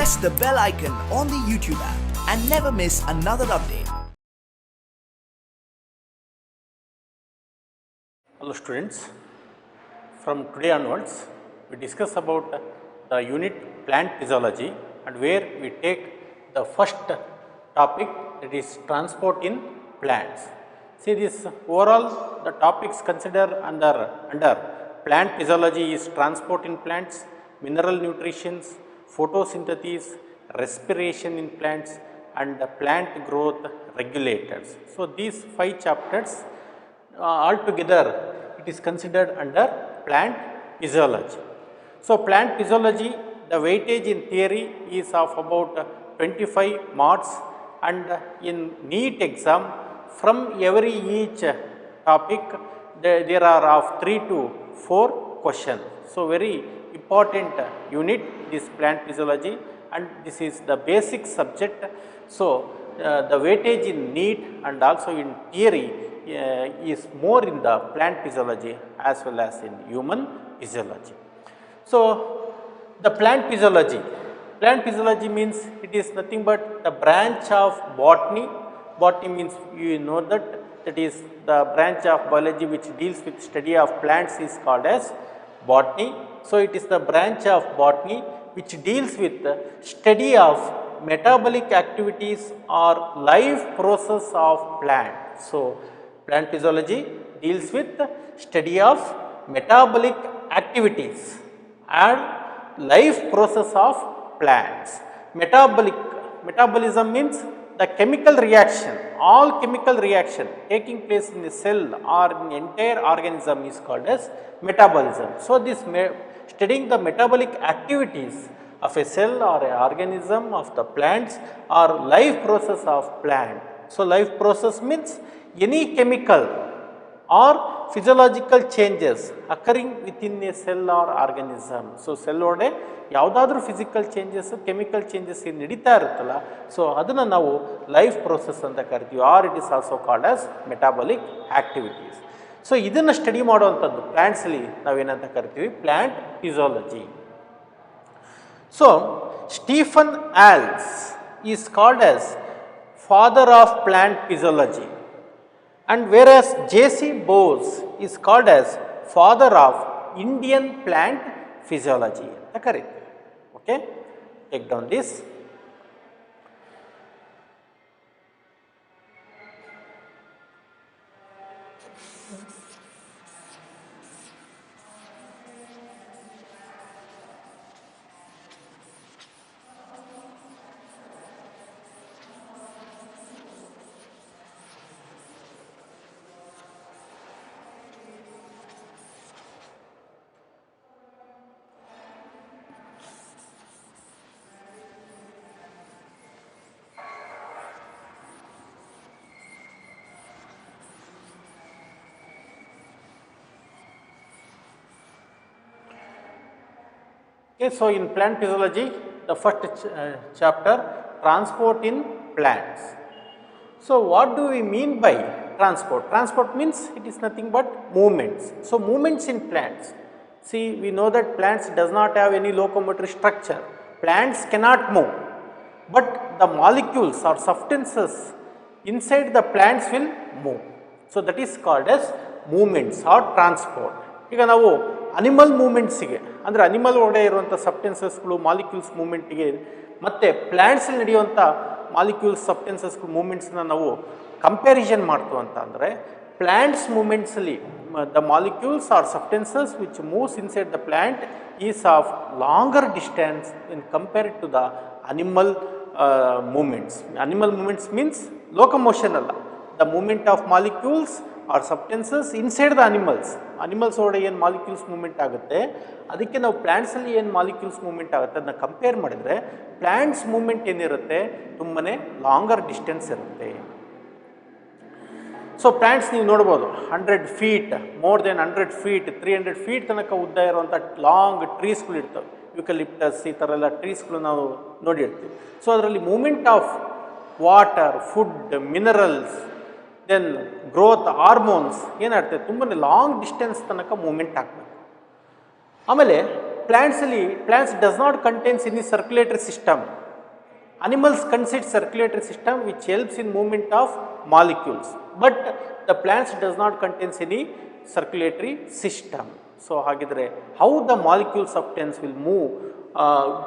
press the bell icon on the YouTube app and never miss another update. Hello students, from today onwards we discuss about the unit plant physiology, and where we take the first topic, that is transport in plants. See, this overall the topics considered under plant physiology is transport in plants, mineral nutrition, photosynthesis, respiration in plants, and plant growth regulators. So these 5 chapters altogether it is considered under plant physiology. So plant physiology, the weightage in theory is of about 25 marks, and in NEET exam from every each topic there are of 3 to 4 questions. So very important unit, this plant physiology, and this is the basic subject. So the weightage in NEET and also in theory is more in the plant physiology as well as in human physiology. So the plant physiology means it is nothing but the branch of botany. Botany means, you know, that is the branch of biology which deals with study of plants is called as botany. So it is the branch of botany which deals with the study of metabolic activities or life process of plant. So plant physiology deals with the study of metabolic activities and life process of plants. Metabolism means the chemical reaction, all chemical reaction taking place in a cell or in the entire organism is called as metabolism. So this studying the metabolic activities of a cell or an organism of the plants or life process of plant. So life process means any chemical or physiological changes occurring within a cell or organism. So cell ode ಯಾವುದಾದರೂ physical changes, chemical changes ಏನು ನಡೀತಾ ಇರುತ್ತಲ್ಲ, so ಅದನ್ನು ನಾವು life process ಅಂತ ಕರಿತೀವಿ, or it is also called as metabolic activities. So ಇದನ್ನು study ಮಾಡುವಂಥದ್ದು ಪ್ಲ್ಯಾಂಟ್ಸಲ್ಲಿ ನಾವೇನಂತ ಕರಿತೀವಿ, plant physiology. So Stephen Hales is called as father of plant physiology, and whereas J.C. Bose is called as father of Indian plant physiology. Correct? Okay, take down this. Okay, so in plant physiology, the first chapter, transport in plants. So what do we mean by transport? Transport means it is nothing but movements. So movements in plants. See, we know that plants does not have any locomotor structure. Plants cannot move, but the molecules or substances inside the plants will move. So that is called as movements or transport. ಈಗ ನಾವು animal ಮೂಮೆಂಟ್ಸಿಗೆ ಅಂದರೆ animal ಒಳಗಡೆ ಇರುವಂಥ ಸಬ್ಸ್ಟೆನ್ಸಸ್ಗಳು molecules ಮೂಮೆಂಟಿಗೆ ಮತ್ತು ಪ್ಲ್ಯಾಂಟ್ಸಲ್ಲಿ ನಡೆಯುವಂಥ molecules ಸಬ್ಸ್ಟೆನ್ಸಸ್ಗಳು ಮೂಮೆಂಟ್ಸ್ನ ನಾವು comparison ಮಾಡ್ತು ಅಂತ ಅಂದರೆ, ಪ್ಲ್ಯಾಂಟ್ಸ್ ಮೂಮೆಂಟ್ಸಲ್ಲಿ the molecules or substances which moves inside the plant is of longer distance in compared to the animal movements. Animal movements means locomotion ಅಲ್ಲ, the movement of molecules or substances inside the animals ಒಳಗಡೆ ಏನು molecules movement ಆಗುತ್ತೆ, ಅದಕ್ಕೆ ನಾವು ಪ್ಲ್ಯಾಂಟ್ಸಲ್ಲಿ ಏನು molecules movement ಆಗುತ್ತೆ ಅದನ್ನ compare ಮಾಡಿದರೆ ಪ್ಲ್ಯಾಂಟ್ಸ್ ಮೂವ್ಮೆಂಟ್ ಏನಿರುತ್ತೆ ತುಂಬಾ ಲಾಂಗರ್ ಡಿಸ್ಟೆನ್ಸ್ ಇರುತ್ತೆ. ಸೊ ಪ್ಲ್ಯಾಂಟ್ಸ್ ನೀವು ನೋಡ್ಬೋದು 100 feet, more than 100 feet, 300 feet ತನಕ ಉದ್ದ ಇರುವಂಥ ಲಾಂಗ್ ಟ್ರೀಸ್ಗಳು ಇರ್ತವೆ. ಯುಕಲಿಪ್ಟಸ್ ಈ ಥರ ಎಲ್ಲ ಟ್ರೀಸ್ಗಳು ನಾವು ನೋಡಿರ್ತೀವಿ. ಸೊ ಅದರಲ್ಲಿ movement of water, food, minerals, then growth hormones ಏನಾಗ್ತದೆ ತುಂಬ ಲಾಂಗ್ ಡಿಸ್ಟೆನ್ಸ್ ತನಕ ಮೂವ್ಮೆಂಟ್ ಆಗ್ತದೆ. ಆಮೇಲೆ plants does not contains any circulatory system. Animals consider circulatory system which helps in movement of molecules, but the plants does not contains any circulatory system. So hagidre how the molecules substance will move,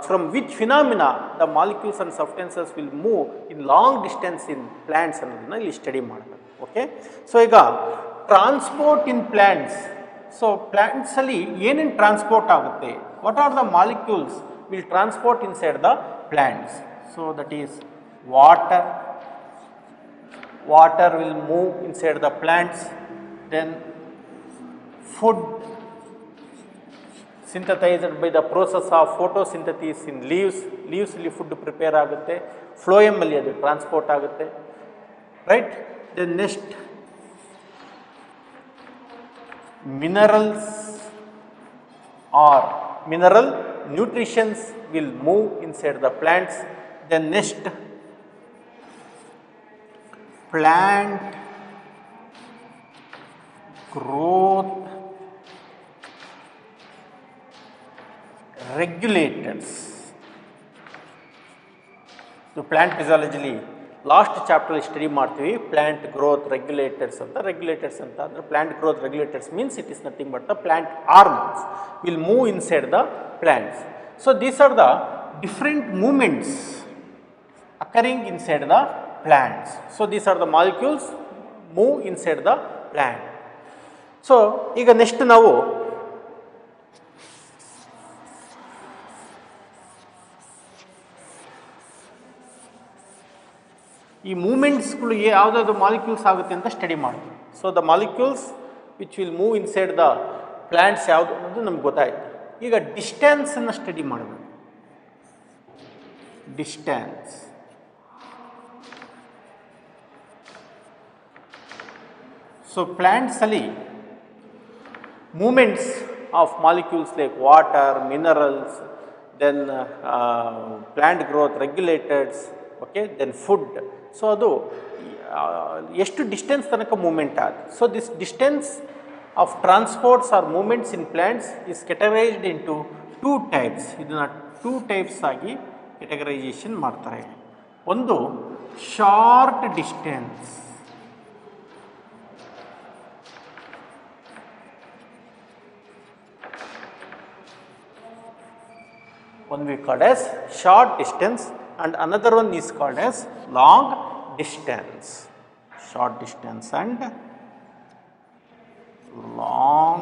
from which phenomena the molecules and substances will move in long distance in plants ಅನ್ನೋದನ್ನ ಇಲ್ಲಿ study ಮಾಡಬೇಕು. Okay, so ಈಗ transport ಇನ್ plants. So plants ಅಲ್ಲಿ ಏನೇನು transport ಆಗುತ್ತೆ, what are the molecules will transport inside the plants. So that is water will move inside the plants, then food synthesized by the process of photosynthesis in leaves ಅಲ್ಲಿ food prepare ಆಗುತ್ತೆ, phloem ಅಲ್ಲಿ ಅದು transport ಆಗುತ್ತೆ, right. Then next minerals or mineral nutritions will move inside the plants. Then next plant growth regulators. So plant physiology last chapter study ಮಾಡ್ತೀವಿ plant growth regulators ಅಂತ. Regulators ಅಂತ ಅಂದರೆ plant growth regulators means it is nothing but the plant hormones will move inside the plants. So these are the different movements occurring inside the plants. So these are the molecules move inside the plant. So ಈಗ next ನಾವು ಈ ಮೂಮೆಂಟ್ಸ್ಗಳು ಯಾವುದಾದ್ರು molecules ಆಗುತ್ತೆ ಅಂತ study ಮಾಡ್ತೀವಿ. So the molecules which will move inside the plants ಯಾವುದು ಅನ್ನೋದು ನಮ್ಗೆ ಗೊತ್ತಾಯ್ತು. ಈಗ ಡಿಸ್ಟೆನ್ಸನ್ನು ಸ್ಟಡಿ ಮಾಡಬೇಕು. ಡಿಸ್ಟೆನ್ಸ್ ಸೊ ಪ್ಲಾಂಟ್ಸ್ ಅಲ್ಲಿ movements of molecules like water, minerals, then plant growth regulators, okay, then food. So ಅದು ಎಷ್ಟು ಡಿಸ್ಟೆನ್ಸ್ ತನಕ ಮೂಮೆಂಟ್ ಆಗುತ್ತೆ. So this distance of transports or movements in plants is categorized into 2 types. ಇದನ್ನು 2 types ಆಗಿ categorisation ಮಾಡ್ತಾರೆ. ಒಂದು short distance, one we called as short distance and another one is called as long distance. Short distance and long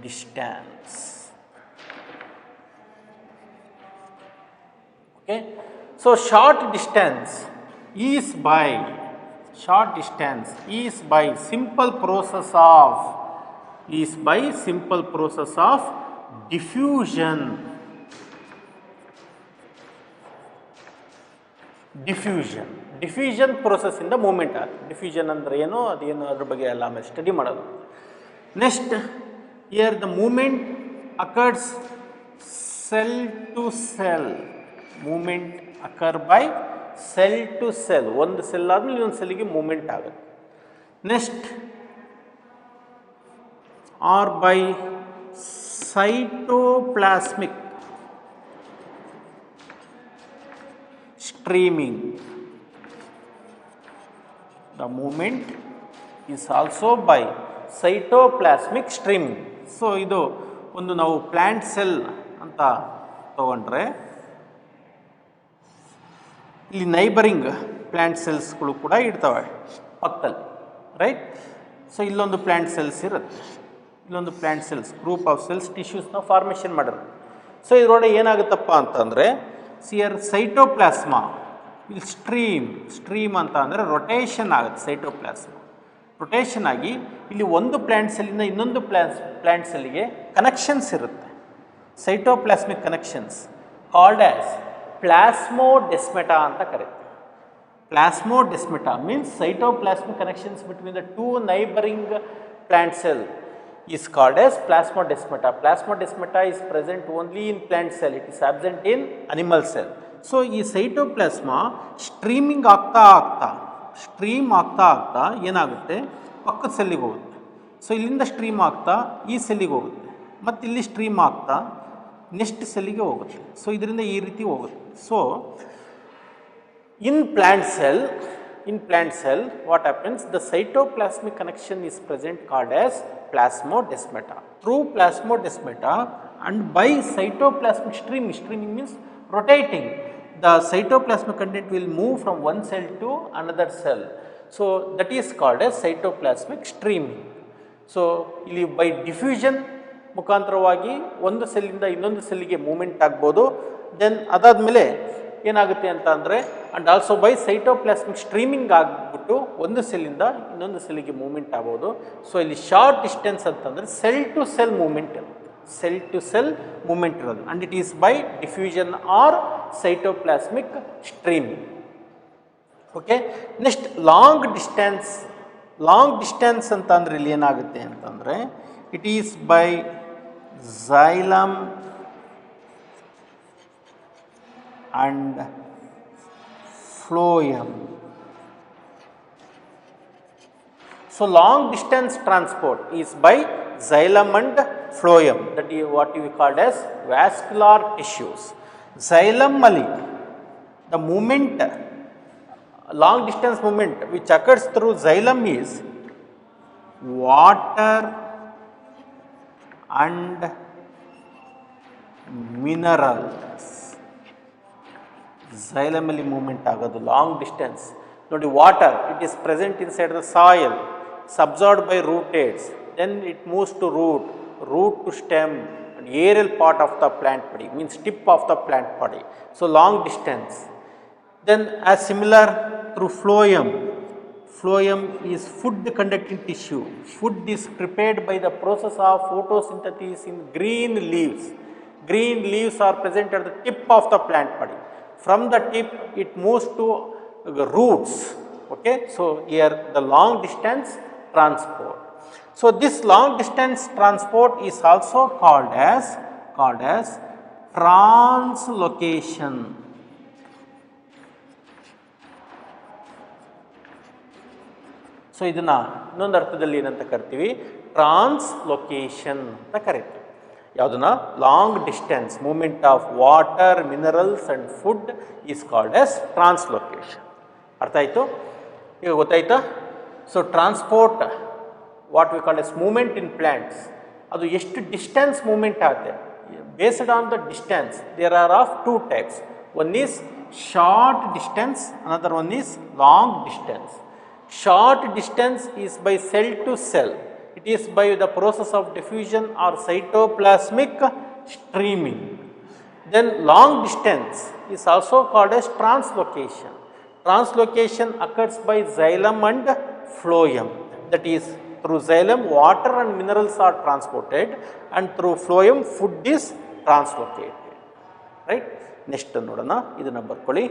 distance. Okay, so short distance is by simple process of diffusion. Diffusion process ಇಂದ movement ಆಗುತ್ತೆ. Diffusion ಅಂದರೆ ಏನೋ ಅದೇನೋ ಅದ್ರ ಬಗ್ಗೆ ಎಲ್ಲ ಆಮೇಲೆ study ಮಾಡೋದು. Next here the movement occurs cell to cell. Movement occur by cell to cell. ಒಂದು ಸೆಲ್ ಆದ್ಮೇಲೆ ಇನ್ನೊಂದು ಸೆಲ್ಗೆ ಮೂಮೆಂಟ್ ಆಗುತ್ತೆ. Next or by cytoplasmic streaming. The movement is also by cytoplasmic streaming. So ಇದು ಒಂದು ನಾವು ಪ್ಲಾಂಟ್ ಸೆಲ್ ಅಂತ ತಗೊಂಡ್ರೆ ಇಲ್ಲಿ ನೈಬರಿಂಗ್ ಪ್ಲಾಂಟ್ ಸೆಲ್ಸ್ಗಳು ಕೂಡ ಇರ್ತವೆ ಪಕ್ಕದಲ್ಲಿ, ರೈಟ್. ಸೊ ಇಲ್ಲೊಂದು ಪ್ಲಾಂಟ್ ಸೆಲ್ಸ್ ಇರುತ್ತೆ, ಇಲ್ಲೊಂದು plant cells, group of cells ಟಿಶ್ಯೂಸ್ನ ಫಾರ್ಮೇಷನ್ ಮಾಡಿದ್ರು. ಸೊ ಇದರೊಳಗೆ ಏನಾಗುತ್ತಪ್ಪ ಅಂತಂದರೆ ಸಿಯರ್ ಸೈಟೋಪ್ಲಾಸ್ಮಾ ಇಲ್ಲಿ ಸ್ಟ್ರೀಮ್ ಅಂತ ಅಂದರೆ ರೊಟೇಷನ್ ಆಗುತ್ತೆ. ಸೈಟೋಪ್ಲಾಸ್ಮಾ ರೊಟೇಷನ್ ಆಗಿ ಇಲ್ಲಿ ಒಂದು ಪ್ಲಾಂಟ್ ಸೆಲ್ಲಿಂದ ಇನ್ನೊಂದು ಪ್ಲಾಂಟ್ ಸೆಲ್ಲಿಗೆ ಕನೆಕ್ಷನ್ಸ್ ಇರುತ್ತೆ. Cytoplasmic connections called as plasmodesmata ಅಂತ ಕರೀತಾರೆ. Plasmodesmata means cytoplasmic connections between the 2 neighbouring plant cell is called as plasmodesmata. Plasmodesmata is present only in plant cell, it is absent in animal cell. So ಈ ಸೈಟೋಪ್ಲಾಸ್ಮಾ stream ಆಗ್ತಾ ಏನಾಗುತ್ತೆ, ಪಕ್ಕದ ಸೆಲ್ಲಿಗೆ ಹೋಗುತ್ತೆ. So ಇಲ್ಲಿಂದ stream ಆಗ್ತಾ ಈ ಸೆಲ್ಲಿಗೆ ಹೋಗುತ್ತೆ, ಮತ್ತು ಇಲ್ಲಿ ಸ್ಟ್ರೀಮ್ ಆಗ್ತಾ ನೆಕ್ಸ್ಟ್ ಸೆಲ್ಲಿಗೆ ಹೋಗುತ್ತೆ. ಸೊ ಇದರಿಂದ ಈ ರೀತಿ ಹೋಗುತ್ತೆ. So in plant cell what happens, the cytoplasmic connection is present called as plasmodesmata. Through plasmodesmata and by cytoplasmic streaming means rotating, the cytoplasmic content will move from one cell to another cell. So that is called as cytoplasmic streaming. So ಇಲ್ಲಿ by diffusion ಮುಖಾಂತರವಾಗಿ ಒಂದು ಸೆಲ್ಲಿಂದ ಇನ್ನೊಂದು ಸೆಲ್ಲಿಗೆ movement ಆಗ್ಬೋದು. Then ಅದಾದಮೇಲೆ ಏನಾಗುತ್ತೆ ಅಂತ ಅಂದರೆ, and also by cytoplasmic streaming ಆಗಿಬಿಟ್ಟು ಒಂದು ಸೆಲ್ಲಿಂದ ಇನ್ನೊಂದು ಸೆಲ್ಲಿಗೆ ಮೂವ್ಮೆಂಟ್ ಆಗ್ಬೋದು. ಸೊ ಇಲ್ಲಿ ಶಾರ್ಟ್ ಡಿಸ್ಟೆನ್ಸ್ ಅಂತಂದರೆ ಸೆಲ್ ಟು ಸೆಲ್ ಮೂವ್ಮೆಂಟ್ ಇರುತ್ತೆ, ಸೆಲ್ ಟು ಸೆಲ್ ಮೂವ್ಮೆಂಟ್ ಇರೋದು, and it is by diffusion or cytoplasmic streaming. Okay, next long distance ಅಂತ ಅಂದರೆ ಇಲ್ಲಿ ಏನಾಗುತ್ತೆ ಅಂತಂದರೆ, it is by xylem and phloem. So long distance transport is by xylem and phloem, that is what we called as vascular tissues. Xylem ali the movement, long distance movement which occurs through xylem is water and minerals. Xylem ಅಲ್ಲಿ movement ಆಗೋದು long distance. ನೋಡಿ, water it is present inside the soil, absorbed by roots, then it moves to root to stem and aerial part of the plant body, means tip of the plant body. So long distance. Then as similar through phloem is food conducting tissue. Food is prepared by the process of photosynthesis in green leaves. Green leaves are present at the tip of the plant body. From the tip it moves to the roots. Okay, so here the long distance transport. So this long distance transport is also called as translocation. So ಇದನ್ನು ಇನ್ನೊಂದು ಅರ್ಥದಲ್ಲಿ ಏನಂತ ಕರಿತೀವಿ, translocation ಅಂತ ಕರಿತೀವಿ. ಯಾವುದನ್ನ? Long distance movement of water, minerals and food is called as translocation. ಅರ್ಥ ಆಯಿತು? ಈಗ ಗೊತ್ತಾಯ್ತಾ? So transport what we call as movement in plants, ಅದು ಎಷ್ಟು ಡಿಸ್ಟೆನ್ಸ್ ಮೂವ್ಮೆಂಟ್ ಆಗುತ್ತೆ based on the distance. There are of two types. One is short distance, another one is long distance. Short distance is by cell to cell. It is by the process of diffusion or cytoplasmic streaming. Then long distance is also called as translocation. Translocation occurs by xylem and phloem. That is, through xylem water and minerals are transported, and through phloem food is translocated. Right? Next ನೋಡೋಣ, ಇದನ್ನು ಬರ್ಕೊಳ್ಳಿ.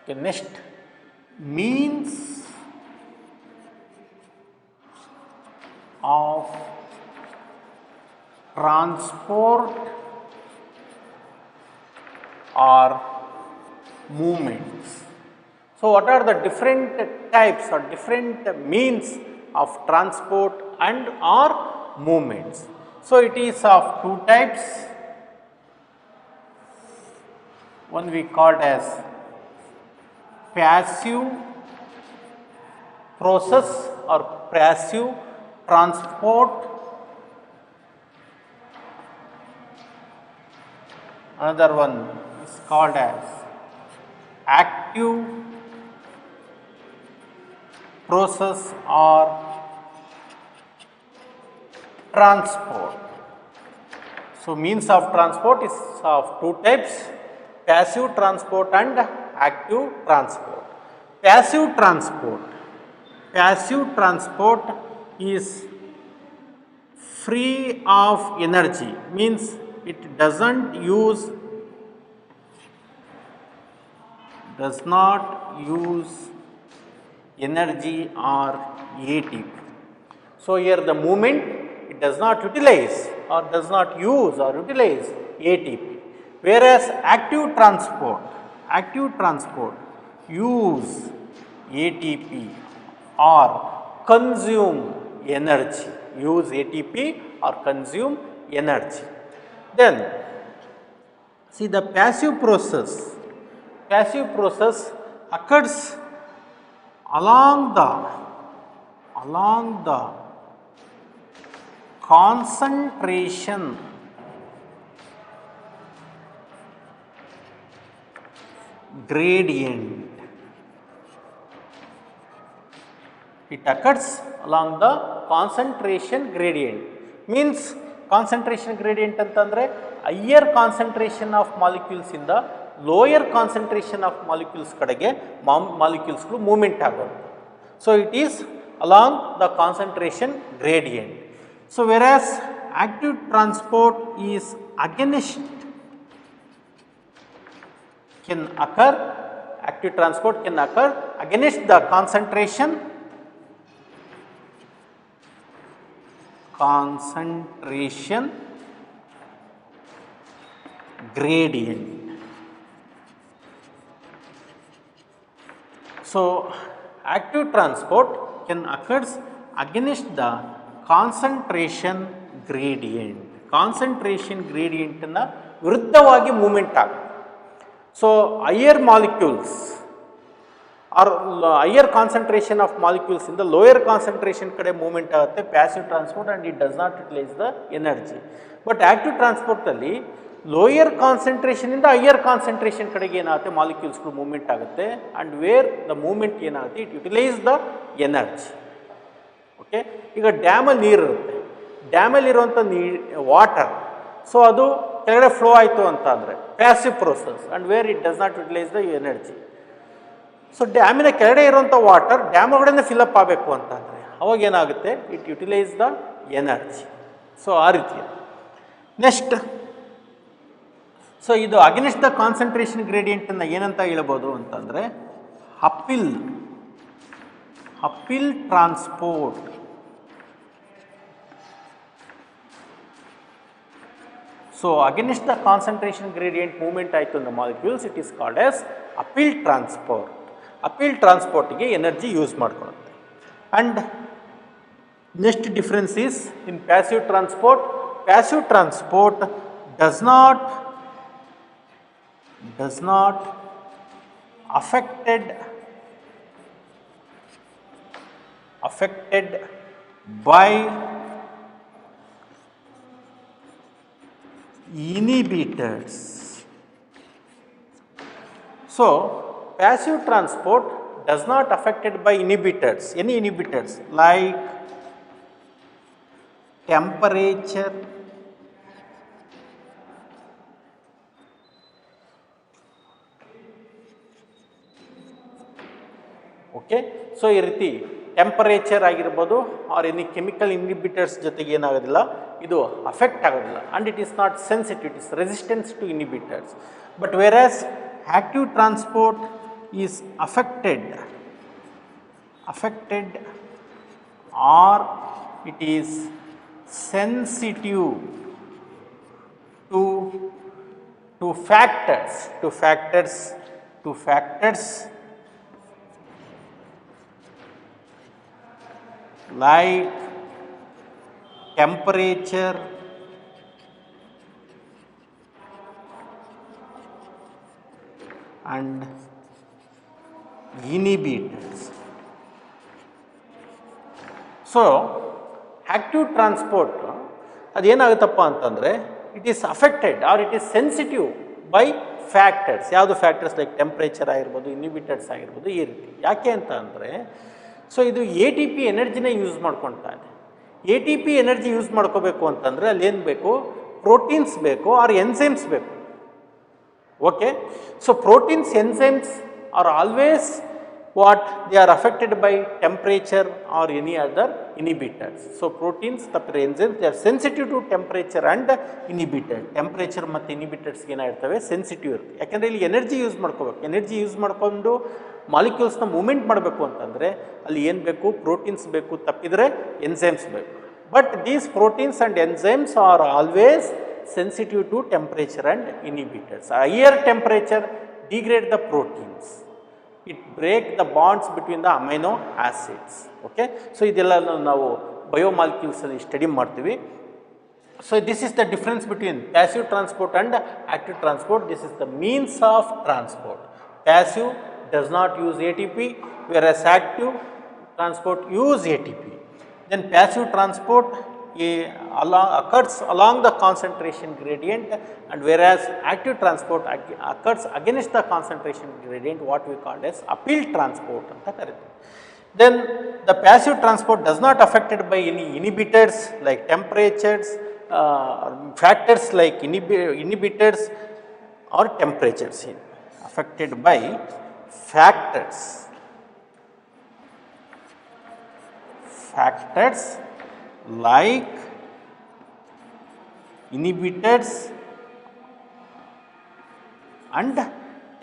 Okay, next, means of transport or movements. So what are the different types or different means of transport and or movements? So it is of two types. One we called as passive process or passive transport. Another one is called as active process or transport. So means of transport is of two types, passive transport and active transport. Passive transport. Passive transport is free of energy, means it does not use energy or ATP. So here the movement, it does not utilize or does not use or utilize ATP, whereas active transport use ATP or consume energy, use ATP or consume energy. Then see the passive process occurs along the concentration gradient. It occurs along the concentration gradient, means concentration gradient antandre higher concentration of molecules in the lower concentration of molecules kadege molecules movement agodu. So it is along the concentration gradient. So whereas active transport is against active transport can occur against the concentration gradient. So active transport can occur against the concentration gradient. Concentration gradient na ವಿರುದ್ಧವಾಗಿ movement ಆಗುತ್ತೆ. So higher molecules or higher concentration of molecules in the lower concentration kade movement agutte passive transport, and it does not utilize the energy. But active transport alli lower concentration inda higher concentration kadege enagutte molecules movement agutte, and where the movement enagutte it utilize the energy. Okay, ಈಗ dam ಅಲ್ಲಿ ನೀರು ಇರುತ್ತೆ, dam ಅಲ್ಲಿ ಇರುವಂತ water, so ಅದು ಕೆಳಗಡೆ flow ಆಯಿತು ಅಂತ ಅಂದರೆ passive process, and where it does not utilise the energy. So ಡ್ಯಾಮಿನ ಕೆಳಗಡೆ ಇರುವಂಥ ವಾಟರ್ ಡ್ಯಾಮ್ ಒಳಗಡೆ ಫಿಲಪ್ ಆಗಬೇಕು ಅಂತ ಅಂದರೆ ಅವಾಗ ಏನಾಗುತ್ತೆ, it utilise the energy. So ಆ ರೀತಿ. ನೆಕ್ಸ್ಟ್, ಸೊ ಇದು ಅಗೇನ್ಸ್ಟ್ ದ ಕಾನ್ಸಂಟ್ರೇಷನ್ ಗ್ರೇಡಿಯಂಟನ್ನು ಏನಂತ ಹೇಳ್ಬೋದು ಅಂತಂದರೆ uphill transport. So against the concentration gradient movement ಆಯಿತು in the molecules, it is called as uphill transport. Uphill transport ಗೆ ಎನರ್ಜಿ ಯೂಸ್ ಮಾಡ್ಕೊಳ್ಳುತ್ತೆ. And next difference is in passive transport. Passive transport does not affected by inhibitors. So passive transport does not affected by inhibitors. Any inhibitors like temperature, okay. So ಈ ರೀತಿ temperature ಆಗಿರ್ಬೋದು R any chemical inhibitors ಜೊತೆಗೆ ಏನಾಗೋದಿಲ್ಲ, ಇದು affect ಆಗೋದಿಲ್ಲ. And it is not sensitive, it is resistance to inhibitors. But whereas active transport is affected or it is sensitive to factors like temperature, and inhibitors. So active transport ಅದೇನಾಗುತ್ತಪ್ಪ ಅಂತಂದರೆ it is affected or it is sensitive by factors. ಯಾವುದು factors like temperature ಆಗಿರ್ಬೋದು, inhibitors ಆಗಿರ್ಬೋದು, ಈ ರೀತಿ. ಯಾಕೆ ಅಂತ ಅಂದರೆ, ಸೊ ಇದು ಎ ಟಿ ಪಿ ಎನರ್ಜಿನ ಯೂಸ್ ಮಾಡ್ಕೊಳ್ತಾ ಇದೆ. A T P energy use ಮಾಡ್ಕೋಬೇಕು ಅಂತಂದರೆ ಅಲ್ಲೇನು ಬೇಕು, ಪ್ರೋಟೀನ್ಸ್ ಬೇಕು ಆರ್ ಎನ್ಸೈಮ್ಸ್ ಬೇಕು. Okay. So, proteins, enzymes are always what they are affected by temperature or any other inhibitors. So, proteins the enzymes they are sensitive to temperature and inhibitor. Temperature ಮತ್ತು inhibitors ಏನಾಗಿರ್ತವೆ sensitive ಇರುತ್ತೆ. ಯಾಕಂದರೆ ಇಲ್ಲಿ energy use ಮಾಡ್ಕೋಬೇಕು. Energy use ಮಾಡಿಕೊಂಡು ಮಾಲಿಕ್ಯೂಲ್ಸ್ನ movement ಮಾಡಬೇಕು ಅಂತಂದರೆ ಅಲ್ಲಿ ಏನು ಬೇಕು, ಪ್ರೋಟೀನ್ಸ್ ಬೇಕು, ತಪ್ಪಿದರೆ ಎನ್ಸೈಮ್ಸ್ ಬೇಕು. But these proteins and enzymes are always sensitive to temperature and inhibitors. Higher temperature degrade the proteins. It break the bonds between the amino acids. Okay. So, ಇದೆಲ್ಲ ನಾವು ಬಯೋಮಾಲಿಕ್ಯೂಲ್ಸ್ ಅಲ್ಲಿ ಸ್ಟಡಿ ಮಾಡ್ತೀವಿ. So, this is the difference between passive transport and active transport. This is the means of transport. Passive does not use ATP, whereas active transport use ATP. Then passive transport occurs along the concentration gradient, and whereas active transport occurs against the concentration gradient, what we call as uphill transport anta kariteve. Then the passive transport does not affected by any inhibitors like temperatures, factors like inhibitors or temperatures, affected by factors like inhibitors and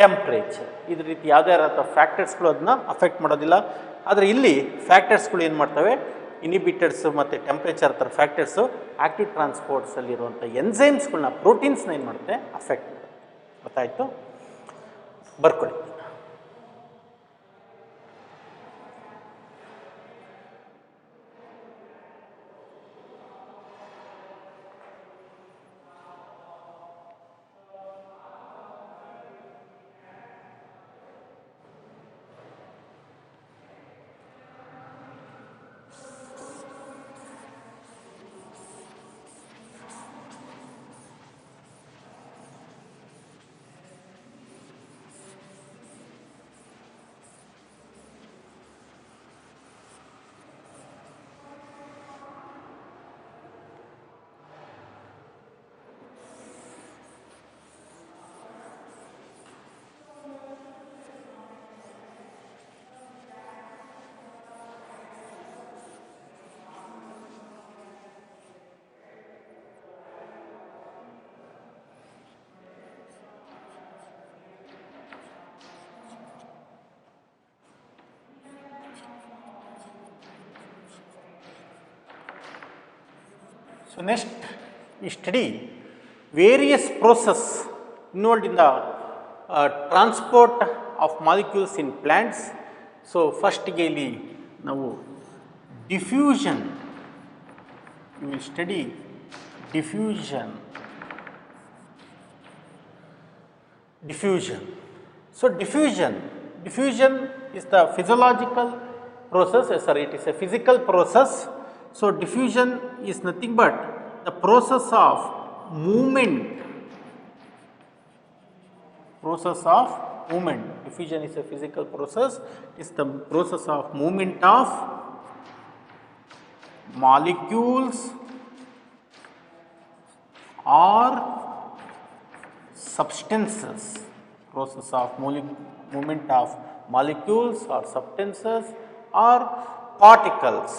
temperature. ಇದ್ರ ರೀತಿ ಯಾವುದೇ ರೀತಿಯ ಫ್ಯಾಕ್ಟರ್ಸ್ಗಳು ಅದನ್ನ affect ಮಾಡೋದಿಲ್ಲ. ಆದರೆ ಇಲ್ಲಿ ಫ್ಯಾಕ್ಟರ್ಸ್ಗಳು ಏನು ಮಾಡ್ತವೆ, ಇನಿಬಿಟರ್ಸ್ ಮತ್ತು ಟೆಂಪ್ರೇಚರ್ ಥರ ಫ್ಯಾಕ್ಟರ್ಸು ಆಕ್ಟಿವ್ ಟ್ರಾನ್ಸ್ಪೋರ್ಟ್ಸಲ್ಲಿರುವಂಥ ಎನ್ಸೈಮ್ಸ್ಗಳನ್ನ ಪ್ರೋಟೀನ್ಸ್ನ ಏನು ಮಾಡುತ್ತೆ ಅಫೆಕ್ಟ್ ಮಾಡುತ್ತೆ. ಗೊತ್ತಾಯಿತು, ಬರ್ಕೊಳ್ಳಿ. So, next we study various process involved in the transport of molecules in plants. So, first ಇಲ್ಲಿ ನಾವು diffusion, we will study diffusion. So, diffusion is the physiological process, sorry, it is a physical process. So, diffusion is nothing but the process of movement. Diffusion is a physical process. It is the process of movement of molecules or substances. Process of movement of molecules or substances or particles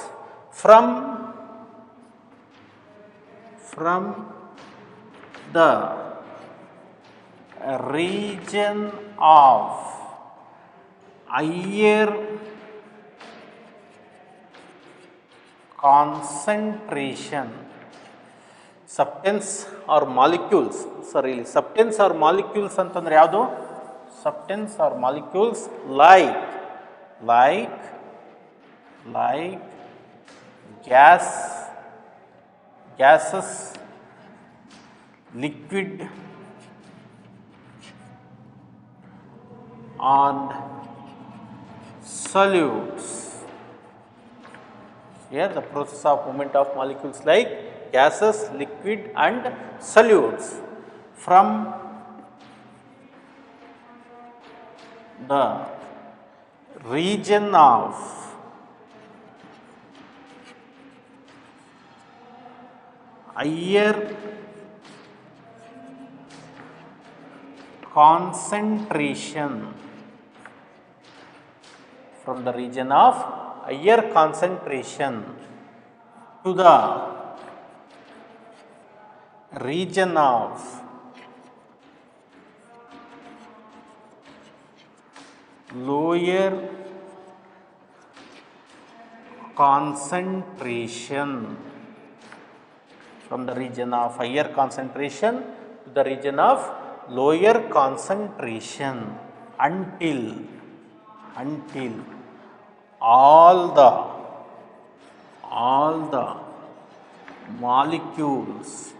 from the region of higher concentration, substance or molecules, sorry, substance or molecules ಅಂತಂದ್ರೆ ಯಾವುದು, substance or molecules like gases, liquid and solutes. Here the process of movement of molecules like gases, liquid and solutes from the region of higher concentration, from the region of higher concentration to the region of lower concentration, from the region of higher concentration to the region of lower concentration until all the molecules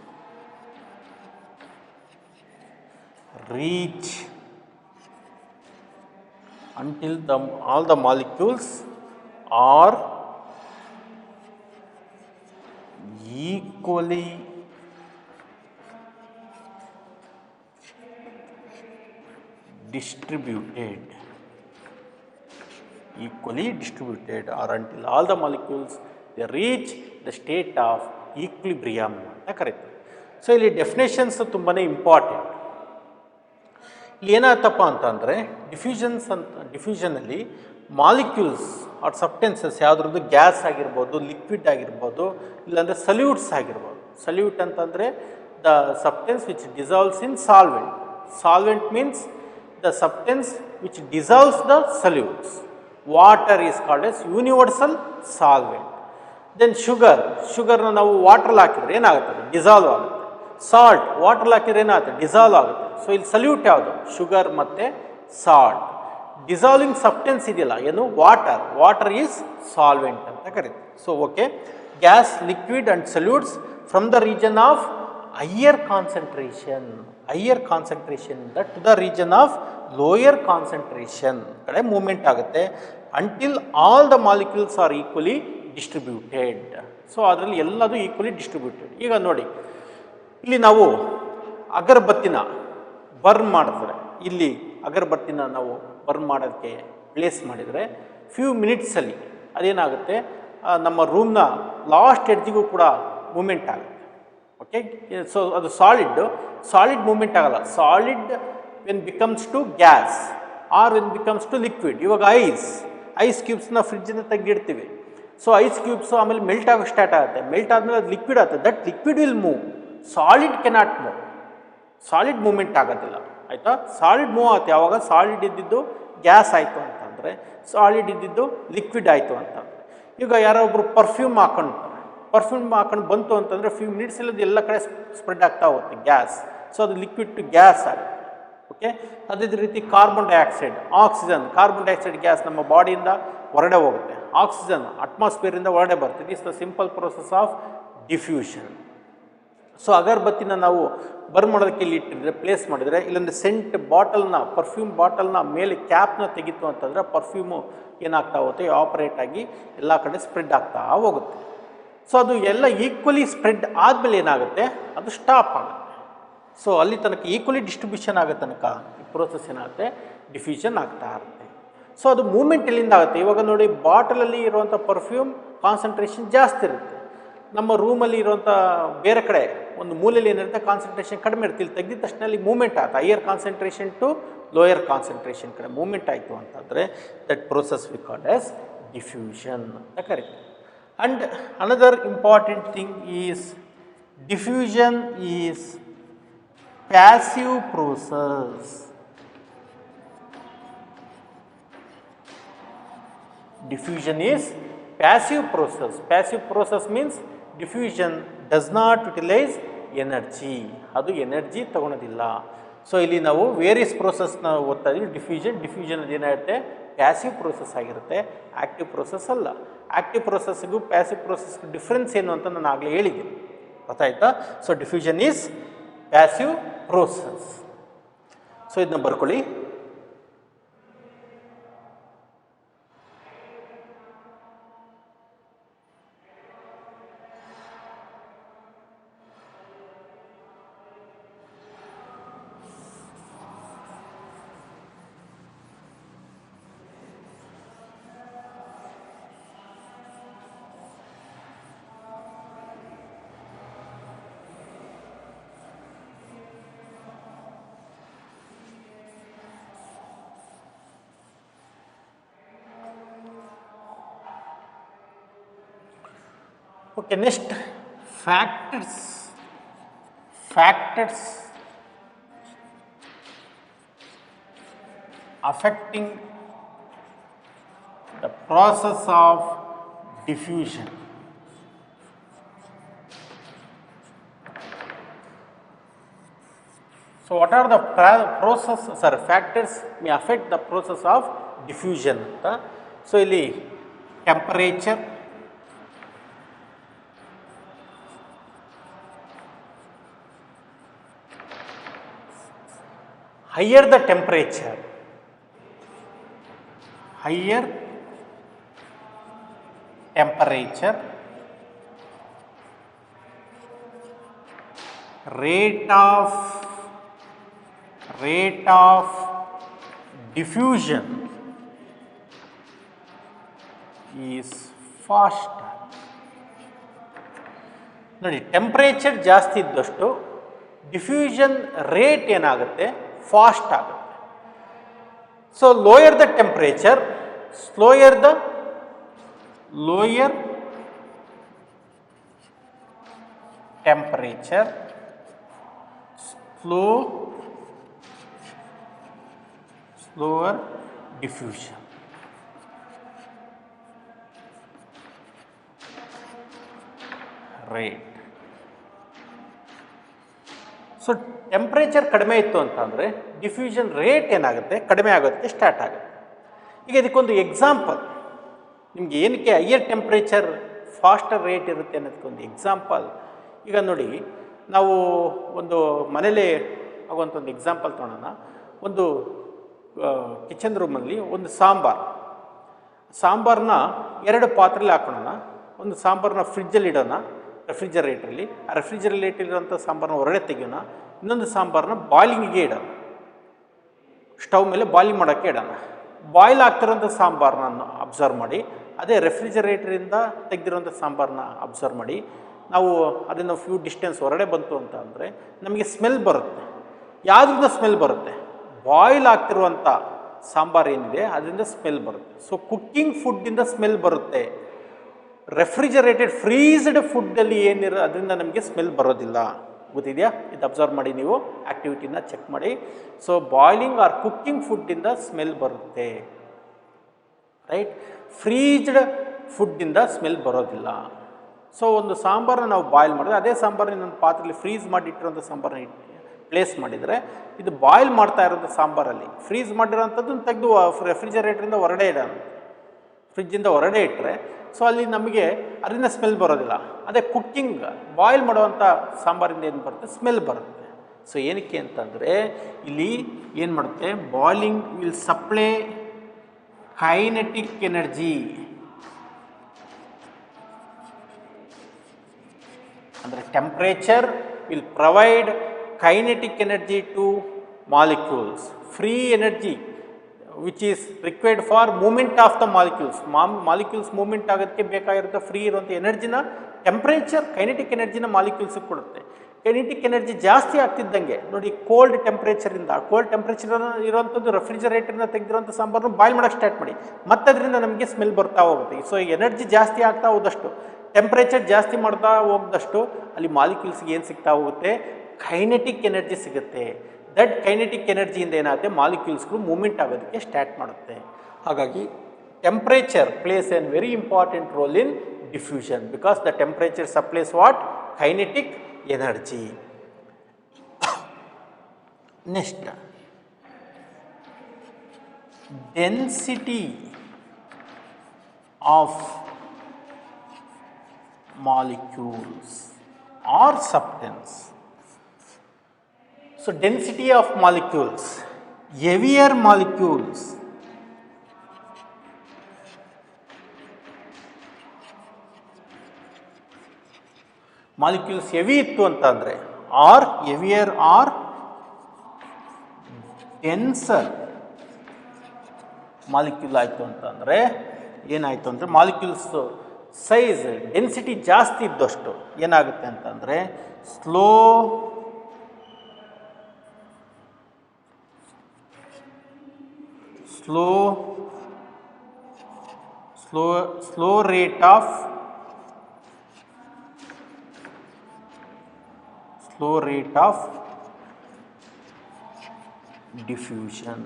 reach, until all the molecules are equally distributed, or until all the molecules they reach the state of equilibrium ಅಂತ ಕರೀತಾರೆ. So ಇಲ್ಲಿ definitions ತುಂಬಾ important. ಇಲ್ಲಿ ಏನಾಗ್ತಪ್ಪ ಅಂತಂದರೆ ಡಿಫ್ಯೂಷನಲ್ಲಿ molecules or substances ಯಾವುದ್ರದ್ದು gas ಆಗಿರ್ಬೋದು, ಲಿಕ್ವಿಡ್ ಆಗಿರ್ಬೋದು, ಇಲ್ಲಾಂದರೆ ಸಲ್ಯೂಟ್ಸ್ ಆಗಿರ್ಬೋದು. ಸಲ್ಯೂಟ್ ಅಂತಂದರೆ the substance which dissolves in solvent. Solvent means the substance which dissolves the solutes. Water is called as universal solvent. Then ಶುಗರ್ನ ನಾವು ವಾಟ್ರಲ್ಲಿ ಹಾಕಿದ್ರೆ ಏನಾಗುತ್ತೆ? ಡಿಸಾಲ್ವ್ ಆಗುತ್ತೆ. ಸಾಲ್ಟ್ ವಾಟ್ರಲ್ಲಿ ಹಾಕಿದ್ರೆ ಏನಾಗುತ್ತೆ? ಡಿಸಾಲ್ವ್ ಆಗುತ್ತೆ. ಸೊ ಇಲ್ಲಿ ಸಲ್ಯೂಟ್ ಯಾವುದು? ಶುಗರ್ ಮತ್ತು ಸಾಲ್ಟ್. ಡಿಸಾಲ್ವಿಂಗ್ ಸಬ್ಸ್ಟೆನ್ಸ್ ಇದೆಯಲ್ಲ ಏನು? ವಾಟರ್ ಈಸ್ ಸಾಲ್ವೆಂಟ್ ಅಂತ ಕರೀತೀವಿ. So okay, gas, liquid and solutes from the region of higher concentration to the region of lower concentration ಕಡೆ ಮೂವ್ಮೆಂಟ್ ಆಗುತ್ತೆ until all the molecules are equally distributed. So ಅದರಲ್ಲಿ ಎಲ್ಲದೂ equally distributed. ಈಗ ನೋಡಿ, ಇಲ್ಲಿ ನಾವು ಅಗರಬತ್ತಿನ ಬರ್ನ್ ಮಾಡ್ತಾರೆ. ಇಲ್ಲಿ ಅಗರಬತ್ತಿನ ನಾವು ಬರ್ನ್ ಮಾಡೋದಕ್ಕೆ ಪ್ಲೇಸ್ ಮಾಡಿದರೆ ಫ್ಯೂ ಮಿನಿಟ್ಸಲ್ಲಿ ಅದೇನಾಗುತ್ತೆ, ನಮ್ಮ ರೂಮ್ನ ಲಾಸ್ಟ್ ಎಡ್ಜಿಗೂ ಕೂಡ ಮೂಮೆಂಟ್ ಆಗುತ್ತೆ. ಓಕೆ, ಸೊ ಅದು ಸಾಲಿಡ್ ಮೂಮೆಂಟ್ ಆಗಲ್ಲ. Solid when becomes to gas or when becomes to liquid. ಇವಾಗ ಐಸ್ ಕ್ಯೂಬ್ಸ್ನ ಫ್ರಿಡ್ಜಿಂದ ತೆಗೆದಿಡ್ತೀವಿ. ಸೊ ಐಸ್ ಕ್ಯೂಬ್ಸು ಆಮೇಲೆ ಮೆಲ್ಟ್ ಆಗೋಕ್ಕೆ ಸ್ಟಾರ್ಟ್ ಆಗುತ್ತೆ. ಮೆಲ್ಟ್ ಆದಮೇಲೆ ಅದು ಲಿಕ್ವಿಡ್ ಆಗುತ್ತೆ. That liquid will move, solid cannot move. Solid movement ಆಗೋದಿಲ್ಲ, ಆಯಿತಾ? ಸಾಲಿಡ್ ಮೂವ್ ಆಗುತ್ತೆ ಯಾವಾಗ? ಸಾಲಿಡ್ ಇದ್ದಿದ್ದು ಗ್ಯಾಸ್ ಆಯಿತು ಅಂತಂದರೆ, ಸಾಲಿಡ್ ಇದ್ದಿದ್ದು ಲಿಕ್ವಿಡ್ ಆಯಿತು ಅಂತಂದರೆ. ಈಗ ಯಾರೊಬ್ಬರು ಪರ್ಫ್ಯೂಮ್ ಹಾಕೊಂಡು ಬಂತು ಅಂತಂದರೆ ಫ್ಯೂ ಮಿನಿಟ್ಸಲ್ಲಿ ಅದು ಎಲ್ಲ ಕಡೆ ಸ್ಪ್ರೆಡ್ ಆಗ್ತಾ ಹೋಗುತ್ತೆ ಗ್ಯಾಸ್. ಸೊ ಅದು ಲಿಕ್ವಿಡ್ ಟು ಗ್ಯಾಸ್ ಆಗುತ್ತೆ. ಓಕೆ, ಅದೇ ರೀತಿ carbon dioxide, carbon dioxide gas ನಮ್ಮ ಬಾಡಿಯಿಂದ ಹೊರಗಡೆ ಹೋಗುತ್ತೆ. ಆಕ್ಸಿಜನ್ ಅಟ್ಮಾಸ್ಫಿಯರಿಂದ ಹೊರಗಡೆ ಬರುತ್ತೆ. It is the simple process of diffusion. So ಅಗರಬತ್ತಿನ ನಾವು ಬರ್ನ್ ಮಾಡೋದಕ್ಕೆ ಇಲ್ಲಿ ಇಟ್ಟಿದ್ರೆ, ಪ್ಲೇಸ್ ಮಾಡಿದರೆ, ಇಲ್ಲೊಂದು ಸೆಂಟ್ ಬಾಟಲ್ನ, ಪರ್ಫ್ಯೂಮ್ ಬಾಟಲ್ನ ಮೇಲೆ ಕ್ಯಾಪ್ನ ತೆಗಿತು ಅಂತಂದರೆ ಪರ್ಫ್ಯೂಮು ಏನಾಗ್ತಾ ಹೋಗುತ್ತೆ? ಆಪರೇಟ್ ಆಗಿ ಎಲ್ಲ ಕಡೆ ಸ್ಪ್ರೆಡ್ ಆಗ್ತಾ ಹೋಗುತ್ತೆ. ಸೊ ಅದು ಎಲ್ಲ ಈಕ್ವಲಿ ಸ್ಪ್ರೆಡ್ ಆದಮೇಲೆ ಏನಾಗುತ್ತೆ? ಅದು ಸ್ಟಾಪ್ ಆಗುತ್ತೆ. ಸೊ ಅಲ್ಲಿ ತನಕ ಈಕ್ವಲಿ ಡಿಸ್ಟ್ರಿಬ್ಯೂಷನ್ ಆಗೋ ತನಕ ಈ ಪ್ರೋಸೆಸ್ ಏನಾಗುತ್ತೆ? ಡಿಫ್ಯೂಷನ್ ಆಗ್ತಾ ಇರುತ್ತೆ. ಸೊ ಅದು ಮೂಮೆಂಟ್ ಎಲ್ಲಿಂದ ಆಗುತ್ತೆ? ಇವಾಗ ನೋಡಿ, ಬಾಟಲಲ್ಲಿ ಇರುವಂಥ ಪರ್ಫ್ಯೂಮ್ ಕಾನ್ಸಂಟ್ರೇಷನ್ ಜಾಸ್ತಿ ಇರುತ್ತೆ. ನಮ್ಮ ರೂಮಲ್ಲಿ ಇರುವಂಥ ಬೇರೆ ಕಡೆ ಒಂದು ಮೂಲೆಯಲ್ಲಿ ಏನಿರುತ್ತೆ ಕಾನ್ಸಂಟ್ರೇಷನ್ ಕಡಿಮೆ ಇರುತ್ತೆ. ಇಲ್ಲಿ ತೆಗೆದ ತಕ್ಷಣ ಅಲ್ಲಿ ಮೂಮೆಂಟ್ ಆಗುತ್ತೆ. Higher concentration to lower concentration ಕಡೆ ಮೂಮೆಂಟ್ ಆಯಿತು ಅಂತಂದರೆ that process we called as diffusion ಅಂತ ಕರೀತೀವಿ. And another important thing is diffusion is passive process. Diffusion is passive process. Passive process means diffusion does not utilize energy. ಅದು energy ತಗೊಳೋದಿಲ್ಲ. So ಇಲ್ಲಿ ನಾವು various ಪ್ರೋಸೆಸ್ನ ಓದ್ತಾ ಇದ್ದೀವಿ. Diffusion ಏನಾಗುತ್ತೆ? Passive process ಆಗಿರುತ್ತೆ, active process ಅಲ್ಲ. ಆ್ಯಕ್ಟಿವ್ ಪ್ರೋಸೆಸ್ಗೂ ಪ್ಯಾಸಿವ್ ಪ್ರೋಸೆಸ್ಗೂ ಡಿಫ್ರೆನ್ಸ್ ಏನು ಅಂತ ನಾನು ಆಗಲೇ ಹೇಳಿದ್ದೀನಿ, ಗೊತ್ತಾಯ್ತಾ? So diffusion is passive process. So ಇದನ್ನ ಬರ್ಕೊಳ್ಳಿ. Okay, next factors affecting the process of diffusion. So what are the factors may affect the process of diffusion ಅಂತ. ಸೊ ಇಲ್ಲಿ temperature, higher the temperature, rate of diffusion is faster. ನೋಡಿ, temperature ಜಾಸ್ತಿ ಇದ್ದಷ್ಟು diffusion rate ಏನಾಗುತ್ತೆ, fast ಆಗುತ್ತೆ. So lower the temperature, lower temperature, slower diffusion. Rate. So temperature ಕಡಿಮೆ ಇತ್ತು ಅಂತಂದರೆ ಡಿಫ್ಯೂಷನ್ ರೇಟ್ ಏನಾಗುತ್ತೆ, ಕಡಿಮೆ ಆಗುತ್ತೆ, ಸ್ಟಾರ್ಟ್ ಆಗುತ್ತೆ. ಈಗ ಇದಕ್ಕೊಂದು ಎಕ್ಸಾಂಪಲ್, ನಿಮಗೆ ಏನಕ್ಕೆ ಹೈಯರ್ ಟೆಂಪ್ರೇಚರ್ ಫಾಸ್ಟರ್ ರೇಟ್ ಇರುತ್ತೆ ಅನ್ನೋದಕ್ಕೊಂದು ಎಕ್ಸಾಂಪಲ್. ಈಗ ನೋಡಿ, ನಾವು ಒಂದು ಮನೇಲಿ ಆಗುವಂಥ ಒಂದು ಎಕ್ಸಾಂಪಲ್ ತೊಗೊಳೋಣ. ಒಂದು ಕಿಚನ್ ರೂಮಲ್ಲಿ ಒಂದು ಸಾಂಬಾರನ್ನ 2 ಪಾತ್ರೆಲಿ ಹಾಕೊಳ್ಳೋಣ. ಒಂದು ಸಾಂಬಾರನ್ನ ಫ್ರಿಜ್ಜಲ್ಲಿ ಇಡೋಣ, ರೆಫ್ರಿಜರೇಟ್ರಲ್ಲಿ. ಆ ರೆಫ್ರಿಜರೇಟಲ್ಲಿರೋಂಥ ಸಾಂಬಾರನ್ನ ಹೊರಗಡೆ ತೆಗಿಯೋಣ. ಇನ್ನೊಂದು ಸಾಂಬಾರನ್ನ ಬಾಯ್ಲಿಂಗಿಗೆ ಇಡೋಣ, ಸ್ಟವ್ ಮೇಲೆ ಬಾಯ್ಲಿಂಗ್ ಮಾಡೋಕ್ಕೆ ಇಡೋಣ. ಬಾಯ್ಲ್ ಆಗ್ತಿರೋಂಥ ಸಾಂಬಾರನ್ನ ಅಬ್ಸರ್ವ್ ಮಾಡಿ, ಅದೇ ರೆಫ್ರಿಜರೇಟರಿಂದ ತೆಗೆದಿರೋಂಥ ಸಾಂಬಾರನ್ನ ಅಬ್ಸರ್ವ್ ಮಾಡಿ. ನಾವು ಅದನ್ನು ಫ್ಯೂ ಡಿಸ್ಟೆನ್ಸ್ ಹೊರಗಡೆ ಬಂತು ಅಂತ ಅಂದರೆ ನಮಗೆ ಸ್ಮೆಲ್ ಬರುತ್ತೆ. ಯಾವುದರಿಂದ ಸ್ಮೆಲ್ ಬರುತ್ತೆ? ಬಾಯ್ಲ್ ಆಗ್ತಿರುವಂಥ ಸಾಂಬಾರು ಏನಿದೆ ಅದರಿಂದ ಸ್ಮೆಲ್ ಬರುತ್ತೆ. ಸೊ ಕುಕ್ಕಿಂಗ್ ಫುಡ್ಡಿಂದ ಸ್ಮೆಲ್ ಬರುತ್ತೆ. ರೆಫ್ರಿಜರೇಟೆಡ್ ಫ್ರೀಸ್ಡ್ ಫುಡ್ಡಲ್ಲಿ ಏನಿರೋ ಅದರಿಂದ ನಮಗೆ ಸ್ಮೆಲ್ ಬರೋದಿಲ್ಲ. ಗೊತ್ತಿದೆಯಾ? ಇದು ಅಬ್ಸರ್ವ್ ಮಾಡಿ, ನೀವು ಆ್ಯಕ್ಟಿವಿಟಿನ ಚೆಕ್ ಮಾಡಿ. ಸೊ ಬಾಯ್ಲಿಂಗ್ ಆರ್ ಕುಕ್ಕಿಂಗ್ ಫುಡ್ಡಿಂದ ಸ್ಮೆಲ್ ಬರುತ್ತೆ, ರೈಟ್? ಫ್ರೀಜ್ಡ್ ಫುಡ್ಡಿಂದ ಸ್ಮೆಲ್ ಬರೋದಿಲ್ಲ. ಸೊ ಒಂದು ಸಾಂಬಾರನ್ನ ನಾವು ಬಾಯ್ಲ್ ಮಾಡಿದ್ರೆ ಅದೇ ಸಾಂಬಾರನ್ನ ಇನ್ನೊಂದು ಪಾತ್ರೆಯಲ್ಲಿ ಫ್ರೀಸ್ ಮಾಡಿ ಇಟ್ಟಿರೋಂಥ ಸಾಂಬಾರನ್ನ ಪ್ಲೇಸ್ ಮಾಡಿದರೆ, ಇದು ಬಾಯ್ಲ್ ಮಾಡ್ತಾ ಇರೋಂಥ ಸಾಂಬಾರಲ್ಲಿ ಫ್ರೀಸ್ ಮಾಡಿರೋಂಥದ್ದನ್ನು ತೆಗೆದು ರೆಫ್ರಿಜರೇಟ್ರಿಂದ ಹೊರಗಡೆ ಇಡೋಣ, ಫ್ರಿಜ್ಜಿಂದ ಹೊರಗಡೆ ಇಟ್ಟರೆ ಸೊ ಅಲ್ಲಿ ನಮಗೆ ಅದರಿಂದ ಸ್ಮೆಲ್ ಬರೋದಿಲ್ಲ. ಅದೇ ಕುಕ್ಕಿಂಗ್ ಬಾಯ್ಲ್ ಮಾಡುವಂಥ ಸಾಂಬಾರಿಂದ ಏನು ಬರುತ್ತೆ? ಸ್ಮೆಲ್ ಬರುತ್ತೆ. ಸೊ ಏನಕ್ಕೆ ಅಂತಂದರೆ ಇಲ್ಲಿ ಏನು ಮಾಡುತ್ತೆ, boiling will supply kinetic energy. ಅಂದರೆ temperature will provide kinetic energy to molecules, free energy which is required for movement of the molecules movement ಆಗೋದಕ್ಕೆ ಬೇಕಾಗಿರುತ್ತೆ ಫ್ರೀ ಇರುವಂಥ ಎನರ್ಜಿನ ಟೆಂಪ್ರೇಚರ್, ಕೈನೆಟಿಕ್ ಎನರ್ಜಿನ ಮಾಲಿಕ್ಯೂಲ್ಸಿಗೆ ಕೊಡುತ್ತೆ. ಕೈನೆಟಿಕ್ ಎನರ್ಜಿ ಜಾಸ್ತಿ ಆಗ್ತಿದ್ದಂಗೆ ನೋಡಿ, ಕೋಲ್ಡ್ ಟೆಂಪ್ರೇಚರ್ ಇರುವಂಥದ್ದು ರೆಫ್ರಿಜರೇಟರ್ನ ತೆಗೆದಿರುವಂಥ ಸಾಂಬಾರನ್ನು ಬಾಯ್ಲ್ ಮಾಡೋಕ್ಕೆ start ಮಾಡಿ, ಮತ್ತೆ ಅದರಿಂದ ನಮಗೆ ಸ್ಮೆಲ್ ಬರ್ತಾ ಹೋಗುತ್ತೆ. ಸೊ ಎನರ್ಜಿ ಜಾಸ್ತಿ ಆಗ್ತಾ ಹೋದಷ್ಟು, ಟೆಂಪ್ರೇಚರ್ ಜಾಸ್ತಿ ಮಾಡ್ತಾ ಹೋದಷ್ಟು ಅಲ್ಲಿ ಮಾಲಿಕ್ಯೂಲ್ಸ್ಗೆ ಏನು ಸಿಗ್ತಾ ಹೋಗುತ್ತೆ? ಕೈನೆಟಿಕ್ ಎನರ್ಜಿ ಸಿಗುತ್ತೆ. ದಟ್ ಕೈನೆಟಿಕ್ ಎನರ್ಜಿಯಿಂದ ಏನಾಗುತ್ತೆ, ಮಾಲಿಕ್ಯೂಲ್ಸ್ಗಳು ಮೂಮೆಂಟ್ ಆಗೋದಕ್ಕೆ ಸ್ಟಾರ್ಟ್ ಮಾಡುತ್ತೆ. ಹಾಗಾಗಿ temperature place N very important role in diffusion because the temperature supplies what? Kinetic energy. Next, density of molecules or substance. So density of molecules, heavier molecules heavy ಇತ್ತು ಅಂತಂದರೆ or heavier or denser molecule ಆಯಿತು ಅಂತಂದರೆ ಏನಾಯಿತು ಅಂದರೆ molecules size density ಜಾಸ್ತಿ ಇದ್ದಷ್ಟು ಏನಾಗುತ್ತೆ ಅಂತಂದರೆ slow rate of slow rate of diffusion.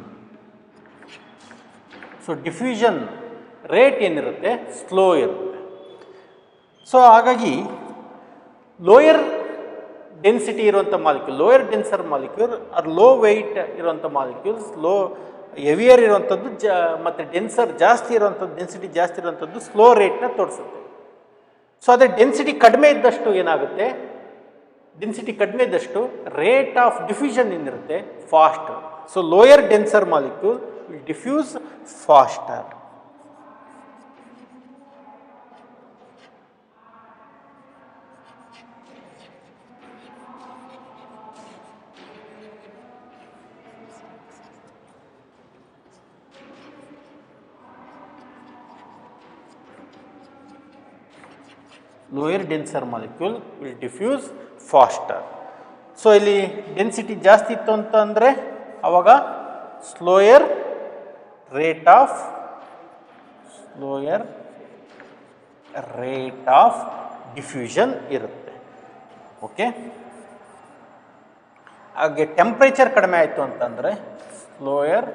So diffusion rate ಏನಿರುತ್ತೆ ಸ್ಲೋ ಇರುತ್ತೆ. ಸೊ ಹಾಗಾಗಿ ಲೋಯರ್ ಡೆನ್ಸಿಟಿ ಇರುವಂಥ molecule, lower denser molecule or low weight ಇರುವಂಥ ಮಾಲಿಕ್ಯೂಲ್ಸ್, ಹೆವಿಯರ್ ಇರುವಂಥದ್ದು ಮತ್ತು ಡೆನ್ಸರ್ ಜಾಸ್ತಿ ಇರುವಂಥದ್ದು, ಡೆನ್ಸಿಟಿ ಜಾಸ್ತಿ ಇರುವಂಥದ್ದು ಸ್ಲೋ ರೇಟ್ನ ತೋರಿಸುತ್ತೆ. ಸೊ ಅದೇ ಡೆನ್ಸಿಟಿ ಕಡಿಮೆ ಇದ್ದಷ್ಟು ಏನಾಗುತ್ತೆ, ಡೆನ್ಸಿಟಿ ಕಡಿಮೆ ಇದ್ದಷ್ಟು ರೇಟ್ ಆಫ್ ಡಿಫ್ಯೂಷನ್ ಏನಿರುತ್ತೆ fast. So lower denser molecule will diffuse faster. Lower denser molecule will diffuse faster. So ಇಲ್ಲಿ ಡೆನ್ಸಿಟಿ ಜಾಸ್ತಿ ಇತ್ತು ಅಂತ ಅಂದರೆ ಆವಾಗ ಸ್ಲೋಯರ್ ರೇಟ್ ಆಫ್ ಡಿಫ್ಯೂಷನ್ ಇರುತ್ತೆ. ಓಕೆ, ಹಾಗೆ ಟೆಂಪ್ರೇಚರ್ ಕಡಿಮೆ ಆಯಿತು ಅಂತಂದರೆ ಸ್ಲೋಯರ್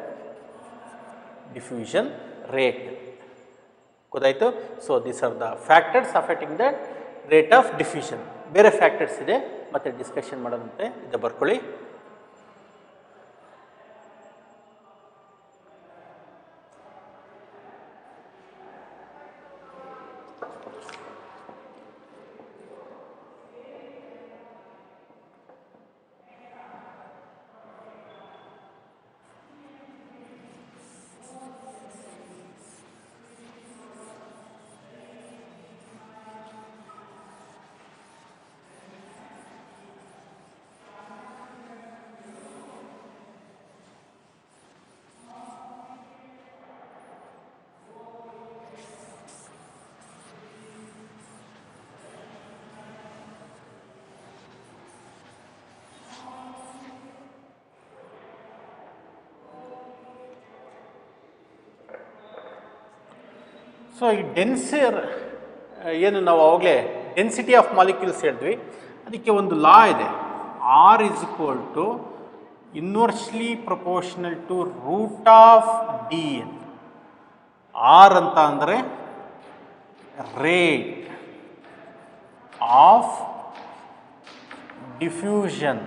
ಡಿಫ್ಯೂಷನ್ ರೇಟ್. ಗೊತ್ತಾಯಿತು. So these are the factors affecting the rate of diffusion. ಬೇರೆ ಫ್ಯಾಕ್ಟರ್ಸ್ ಇದೆ, ಮತ್ತೆ ಡಿಸ್ಕಷನ್ ಮಾಡೋದಂತೆ, ಇದು ಬರ್ಕೊಳ್ಳಿ. ಸೊ ಈ ಡೆನ್ಸರ್ ಏನು ನಾವು ಅವಾಗಲೇ ಡೆನ್ಸಿಟಿ ಆಫ್ ಮಾಲಿಕ್ಯೂಲ್ಸ್ ಹೇಳಿದ್ವಿ, ಅದಕ್ಕೆ ಒಂದು ಲಾ ಇದೆ, R is equal to inversely proportional to root of D. R ಅಂತ ಅಂದರೆ rate of diffusion,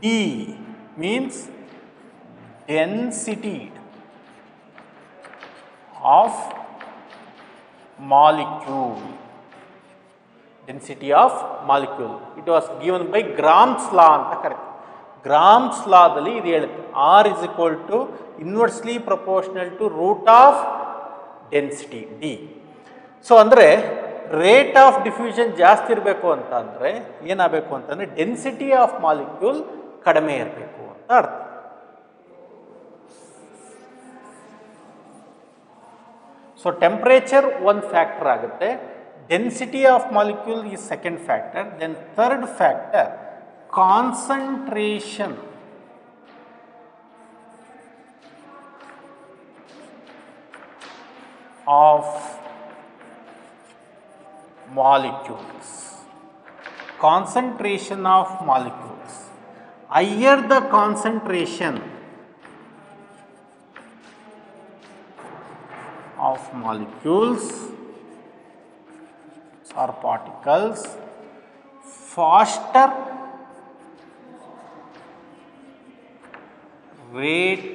D means density of molecule. It was given by Gram's law ಅಂತ ಕರೀತಾರೆ. Gram's lawದಲ್ಲಿ ಇದು ಹೇಳುತ್ತೆ, R is equal to inversely proportional to root of density D. So ಅಂದರೆ rate of diffusion ಜಾಸ್ತಿ ಇರಬೇಕು ಅಂತ ಅಂದರೆ ಏನಾಗಬೇಕು ಅಂತಂದರೆ ಡೆನ್ಸಿಟಿ ಆಫ್ ಮಾಲಿಕ್ಯೂಲ್ ಕಡಿಮೆ ಇರಬೇಕು ಅಂತ ಅರ್ಥ. ಸೊ ಟೆಂಪ್ರೇಚರ್ ಒಂದು ಫ್ಯಾಕ್ಟರ್ ಆಗುತ್ತೆ, ಡೆನ್ಸಿಟಿ ಆಫ್ ಮಾಲಿಕ್ಯೂಲ್ ಈ second factor, then third factor concentration of molecules. Concentration of molecules. Higher the concentration of molecules or particles, faster rate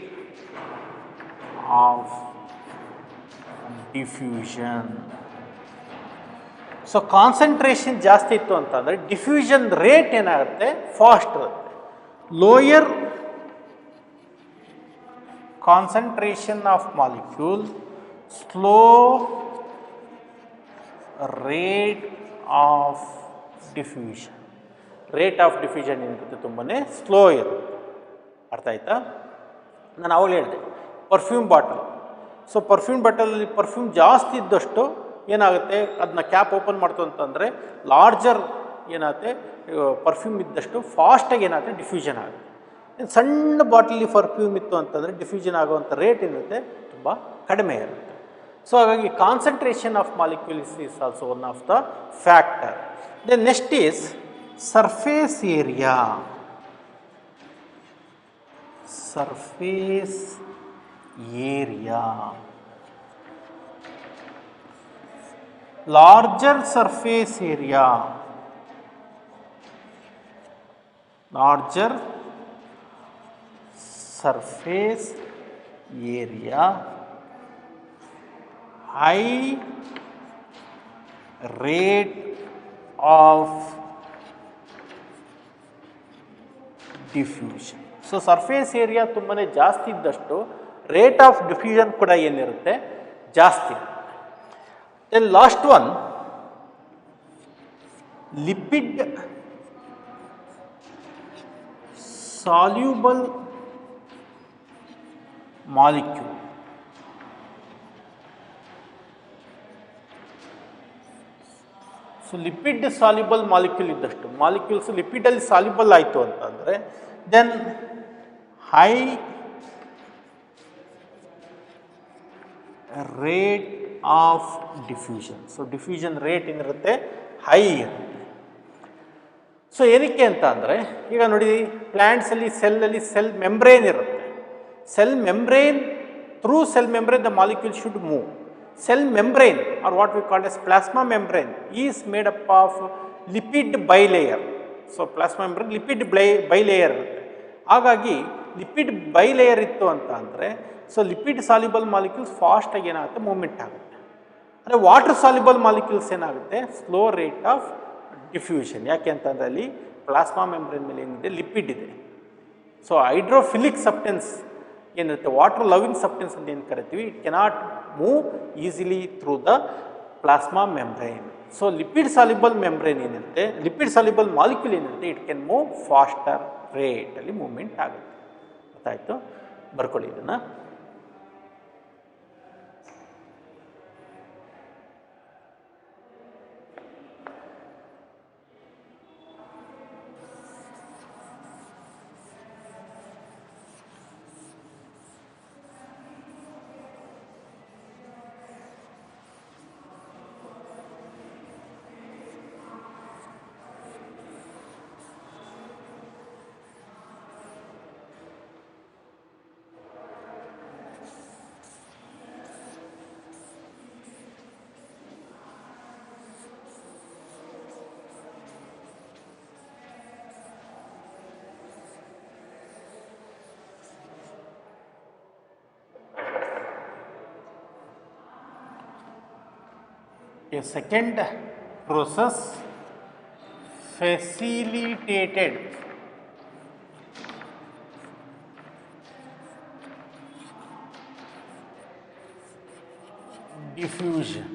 of diffusion. So concentration ಜಾಸ್ತಿ ಇತ್ತು ಅಂತಂದರೆ ಡಿಫ್ಯೂಷನ್ ರೇಟ್ ಏನಾಗುತ್ತೆ fast ಇರುತ್ತೆ. Lower concentration of molecule, slow rate of diffusion. Rate of diffusion ಏನಿರುತ್ತೆ ತುಂಬಾ slow ಇರುತ್ತೆ. ಅರ್ಥ ಆಯ್ತಾ? ನಾನು ಅವಾಗಲೇ ಹೇಳಿದೆ ಪರ್ಫ್ಯೂಮ್ ಬಾಟಲ್. ಸೊ ಪರ್ಫ್ಯೂಮ್ ಬಾಟಲಲ್ಲಿ ಪರ್ಫ್ಯೂಮ್ ಜಾಸ್ತಿ ಇದ್ದಷ್ಟು ಏನಾಗುತ್ತೆ, ಅದನ್ನ ಕ್ಯಾಪ್ ಓಪನ್ ಮಾಡ್ತು ಅಂತಂದರೆ ಲಾರ್ಜರ್ ಏನಾಗುತ್ತೆ ಪರ್ಫ್ಯೂಮ್ ಇದ್ದಷ್ಟು ಫಾಸ್ಟಾಗಿ ಏನಾಗುತ್ತೆ ಡಿಫ್ಯೂಷನ್ ಆಗುತ್ತೆ. ಸಣ್ಣ ಬಾಟಲಿ ಪರ್ಫ್ಯೂಮ್ ಇತ್ತು ಅಂತಂದರೆ ಡಿಫ್ಯೂಷನ್ ಆಗುವಂಥ ರೇಟ್ ಏನಿರುತ್ತೆ ತುಂಬ ಕಡಿಮೆ ಇರುತ್ತೆ. ಸೊ ಹಾಗಾಗಿ concentration of molecules is also one of the factor. Then next is surface area. Surface area, larger surface area, larger surface area, high rate of diffusion. So surface area ತುಂಬಾ ಜಾಸ್ತಿ ಇದ್ದಷ್ಟು rate of diffusion ಕೂಡ ಏನಿರುತ್ತೆ, ಜಾಸ್ತಿ ಇರುತ್ತೆ. Then last one, lipid soluble molecule. So lipid soluble molecule ಇದ್ದಷ್ಟು, molecules ಲಿಪಿಡಲ್ಲಿ soluble ಆಯಿತು ಅಂತಂದರೆ then high rate of diffusion. So diffusion rate ಏನಿರುತ್ತೆ, ಹೈ ಇರುತ್ತೆ. ಸೊ ಏನಕ್ಕೆ ಅಂತ ಅಂದರೆ ಈಗ ನೋಡಿ, ಪ್ಲ್ಯಾಂಟ್ಸಲ್ಲಿ ಸೆಲ್ಲಲ್ಲಿ ಸೆಲ್ ಮೆಂಬ್ರೇನ್ ಇರುತ್ತೆ. Cell membrane, through cell membrane the molecule should move. Cell membrane, or what we call as plasma membrane, is made up of lipid bilayer. So plasma membrane lipid bilayer ಇರುತ್ತೆ. ಹಾಗಾಗಿ lipid bilayer ಇತ್ತು ಅಂತ ಅಂದರೆ so lipid soluble molecules ಫಾಸ್ಟಾಗಿ ಏನಾಗುತ್ತೆ, movement ಆಗುತ್ತೆ. ಅಂದರೆ water soluble molecules ಏನಾಗುತ್ತೆ, ಸ್ಲೋ ರೇಟ್ ಆಫ್ ಡಿಫ್ಯೂಷನ್. ಯಾಕೆ ಅಂತಂದರೆ ಅಲ್ಲಿ ಪ್ಲಾಸ್ಮಾ ಮೆಂಬ್ರೇನ್ ಮೇಲೆ ಏನಿದೆ, ಲಿಪಿಡ್ ಇದೆ. ಸೊ ಹೈಡ್ರೋಫಿಲಿಕ್ ಸಬ್ಸ್ಟೆನ್ಸ್ ಏನಿರುತ್ತೆ, ವಾಟರ್ ಲವಿಂಗ್ ಸಬ್ಸ್ಟೆನ್ಸ್ ಅಂತ ಏನು ಕರಿತೀವಿ, it cannot move easily through the plasma membrane. So lipid soluble membrane ಏನಿರುತ್ತೆ, ಲಿಪಿಡ್ ಸಾಲ್ಯುಬಲ್ ಮಾಲಿಕ್ಯೂಲ್ ಏನಿರುತ್ತೆ, ಇಟ್ ಕ್ಯಾನ್ ಮೂವ್ ಫಾಸ್ಟರ್ ರೇಟಲ್ಲಿ ಮೂವ್ಮೆಂಟ್ ಆಗುತ್ತೆ. ಗೊತ್ತಾಯಿತು, ಬರ್ಕೊಳ್ಳಿ ಇದನ್ನು. A second process, facilitated diffusion.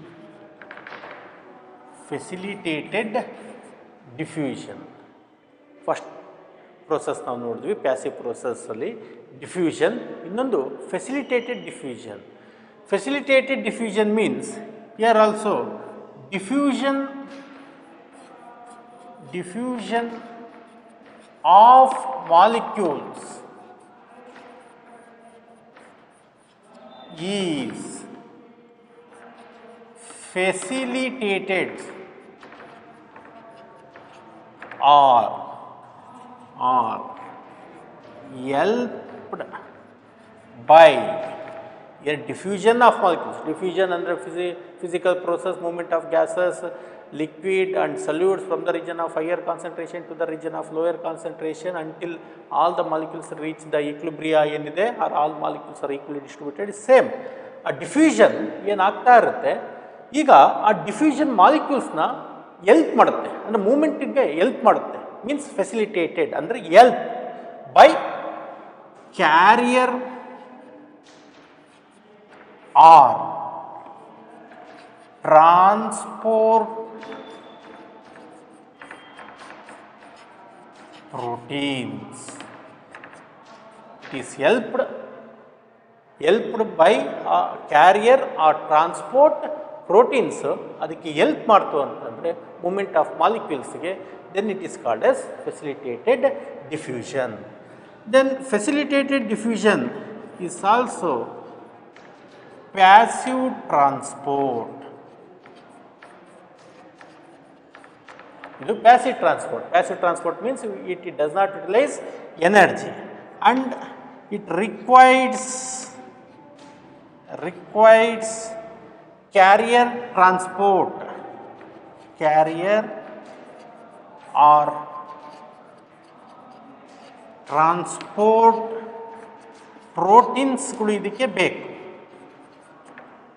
Facilitated diffusion. First process ನಾವು ನೋಡಿದ್ವಿ, ಪ್ಯಾಸಿವ್ ಪ್ರೋಸೆಸ್ಸಲ್ಲಿ ಡಿಫ್ಯೂಷನ್. ಇನ್ನೊಂದು facilitated diffusion. Facilitated diffusion means here also diffusion of molecules is facilitated or helped by a diffusion of molecules. Diffusion under physical process, movement of gases, liquid and solutes from the region of higher concentration to the region of lower concentration until all the molecules reach the equilibria ಏನಿದೆ, or all molecules are equally distributed. Same ಆ diffusion ಏನಾಗ್ತಾ ಇರುತ್ತೆ, ಈಗ ಆ diffusion ಮಾಲಿಕ್ಯೂಲ್ಸ್ನ help ಮಾಡುತ್ತೆ, ಅಂದರೆ ಮೂಮೆಂಟಿಗೆ help ಮಾಡುತ್ತೆ. Means facilitated ಅಂದರೆ help by carrier or transport proteins. It is helped by carrier or transport proteins. ಅದಕ್ಕೆ ಹೆಲ್ಪ್ ಮಾಡ್ತು ಅಂತಂದರೆ ಮೂಮೆಂಟ್ ಆಫ್ ಮಾಲಿಕ್ಯೂಲ್ಸ್ಗೆ, then it is called as facilitated diffusion. Then facilitated diffusion is also passive transport. ಇದು passive transport. Passive transport means it does not utilize energy and it requires carrier transport, carrier or transport proteins ಇದಕ್ಕೆ ಬೇಕು,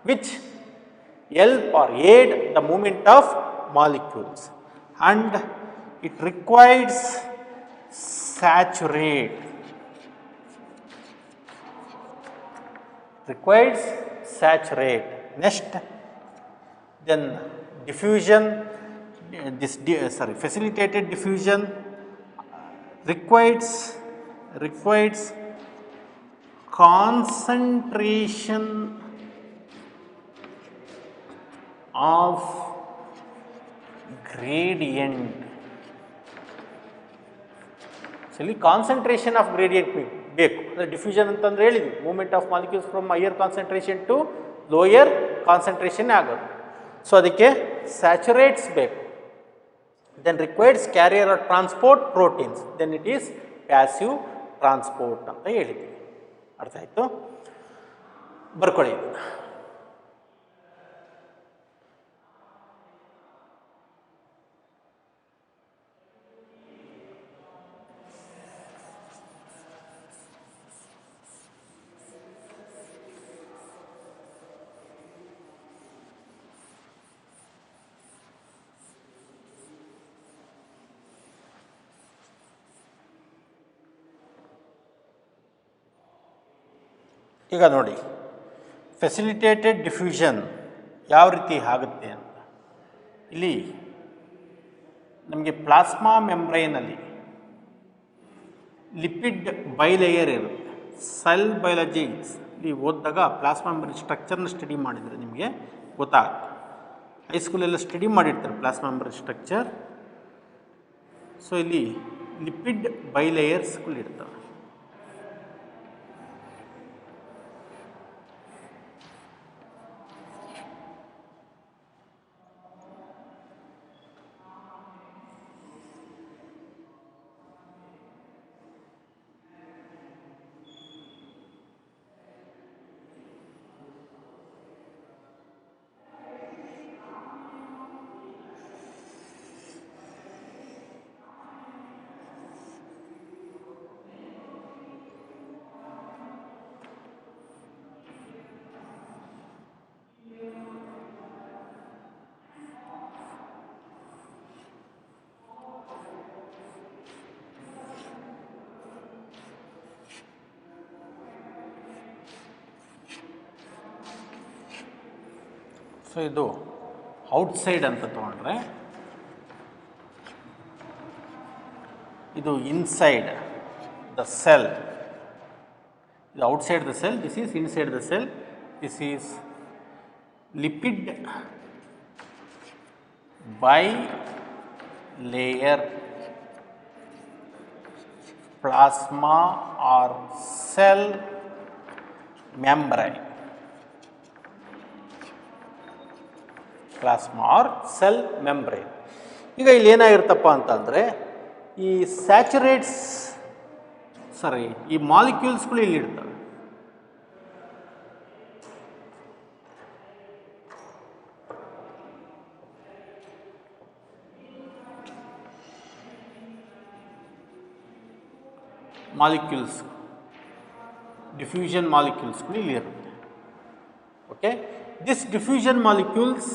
which help or aid the movement of molecules, and it requires saturate, next then diffusion, facilitated diffusion requires concentration of gradient. So ಇಲ್ಲಿ concentration of gradient ಬೇಕು. ಅಂದರೆ diffusion ಅಂತಂದ್ರೆ ಹೇಳಿದ್ವಿ, movement of molecules from higher concentration to lower concentration ಆಗೋದು. So ಅದಕ್ಕೆ saturates ಬೇಕು. Then requires carrier or transport proteins, then it is passive transport ಅಂತ ಹೇಳಿದ್ವಿ. ಅರ್ಥ ಆಯಿತು? ಬರ್ಕೊಳ್ಳಿ. ಈಗ ನೋಡಿ, ಫೆಸಿಲಿಟೇಟೆಡ್ ಡಿಫ್ಯೂಷನ್ ಯಾವ ರೀತಿ ಆಗುತ್ತೆ ಅಂತ. ಇಲ್ಲಿ ನಮಗೆ ಪ್ಲಾಸ್ಮಾ ಮೆಂಬ್ರೈನಲ್ಲಿ ಲಿಪಿಡ್ ಬೈಲೇಯರ್ ಇರುತ್ತೆ. ಸೆಲ್ ಬಯಾಲಜಿ ನೀವು ಓದಿದಾಗ ಪ್ಲಾಸ್ಮಾ ಮೆಂಬ್ರೇನ್ ಸ್ಟ್ರಕ್ಚರ್ನ ಸ್ಟಡಿ ಮಾಡಿದರೆ ನಿಮಗೆ ಗೊತ್ತಾಗುತ್ತೆ. ಹೈಸ್ಕೂಲೆಲ್ಲ ಸ್ಟಡಿ ಮಾಡಿರ್ತಾರೆ ಪ್ಲಾಸ್ಮಾ ಮೆಂಬ್ರೇನ್ ಸ್ಟ್ರಕ್ಚರ್. ಸೊ ಇಲ್ಲಿ ಲಿಪಿಡ್ ಬೈಲೇಯರ್ಸ್ಗಳು ಇರ್ತವೆ. ಸೊ ಇದು ಔಟ್ಸೈಡ್ ಅಂತ ತೊಗೊಂಡ್ರೆ, ಇದು ಇನ್ಸೈಡ್ ದ ಸೆಲ್. ಇದು outside the cell, this is inside the cell. This is lipid bilayer plasma or cell membrane. Plasma or cell membrane. ಈಗ ಇಲ್ಲಿ ಏನಾಗಿರ್ತಪ್ಪ ಅಂತಂದರೆ, ಈ ಸ್ಯಾಚುರೇಟ್ಸ್ ಈ ಮಾಲಿಕ್ಯೂಲ್ಸ್ಗಳು ಇಲ್ಲಿ ಇರ್ತವೆ. ಮಾಲಿಕ್ಯೂಲ್ಸ್, ಡಿಫ್ಯೂಷನ್ ಮಾಲಿಕ್ಯೂಲ್ಸ್ಗಳು ಇಲ್ಲಿ ಇರುತ್ತೆ. Okay, this diffusion molecules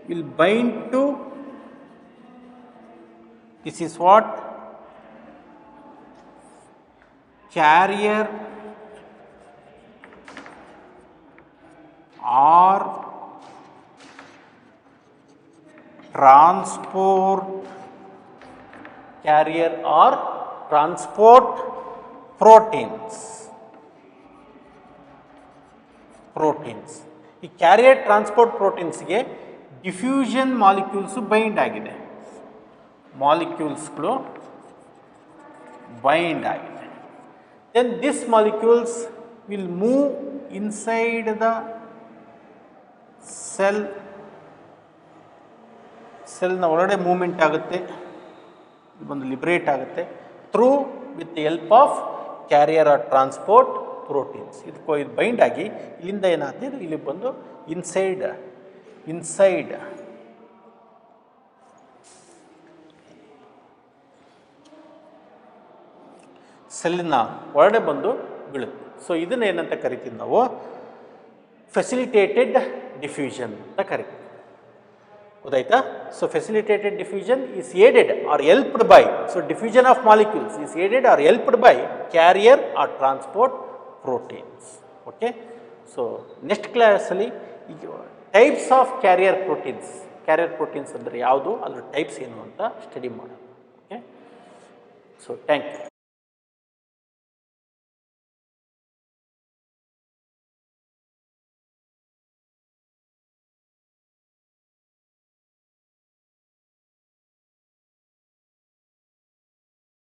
will bind to, this is what, carrier or transport proteins. ಈ ಕ್ಯಾರಿಯರ್ ಟ್ರಾನ್ಸ್ಪೋರ್ಟ್ ಪ್ರೋಟೀನ್ಸ್ಗೆ ಡಿಫ್ಯೂಷನ್ ಮಾಲಿಕ್ಯೂಲ್ಸು ಬೈಂಡ್ ಆಗಿದೆ. ಮಾಲಿಕ್ಯೂಲ್ಸ್ಗಳು ಬೈಂಡ್ ಆಗಿದೆ. Then this molecules will move inside the ಸೆಲ್ನ ಒಳಗಡೆ ಮೂವ್ಮೆಂಟ್ ಆಗುತ್ತೆ, ಇದು ಬಂದು ಲಿಬ್ರೇಟ್ ಆಗುತ್ತೆ through with the help of carrier or transport proteins. ಇದು ಬೈಂಡ್ ಆಗಿ ಇಲ್ಲಿಂದ ಏನಾಗುತ್ತೆ, ಇದು ಇಲ್ಲಿ ಬಂದು ಇನ್ಸೈಡ್ ಸೆಲ್ಲಿನ ಒಳಗಡೆ ಬಂದು ಬೀಳುತ್ತೆ. ಸೊ ಇದನ್ನ ಏನಂತ ಕರಿತೀವಿ ನಾವು, ಫೆಸಿಲಿಟೇಟೆಡ್ ಡಿಫ್ಯೂಷನ್ ಅಂತ ಕರಿತೀವಿ. ಗೊತ್ತಾಯ್ತಾ? So facilitated diffusion is aided or helped by, so diffusion of molecules is aided or helped by carrier or transport proteins. Okay, so next ಕ್ಲಾಸಲ್ಲಿ ಟೈಪ್ಸ್ ಆಫ್ ಕ್ಯಾರಿಯರ್ ಪ್ರೋಟೀನ್ಸ್ ಅಂದರೆ ಯಾವುದು, ಅದರ ಟೈಪ್ಸ್ ಏನು ಅಂತ study ಮಾಡೋಣ. Okay, so thank you.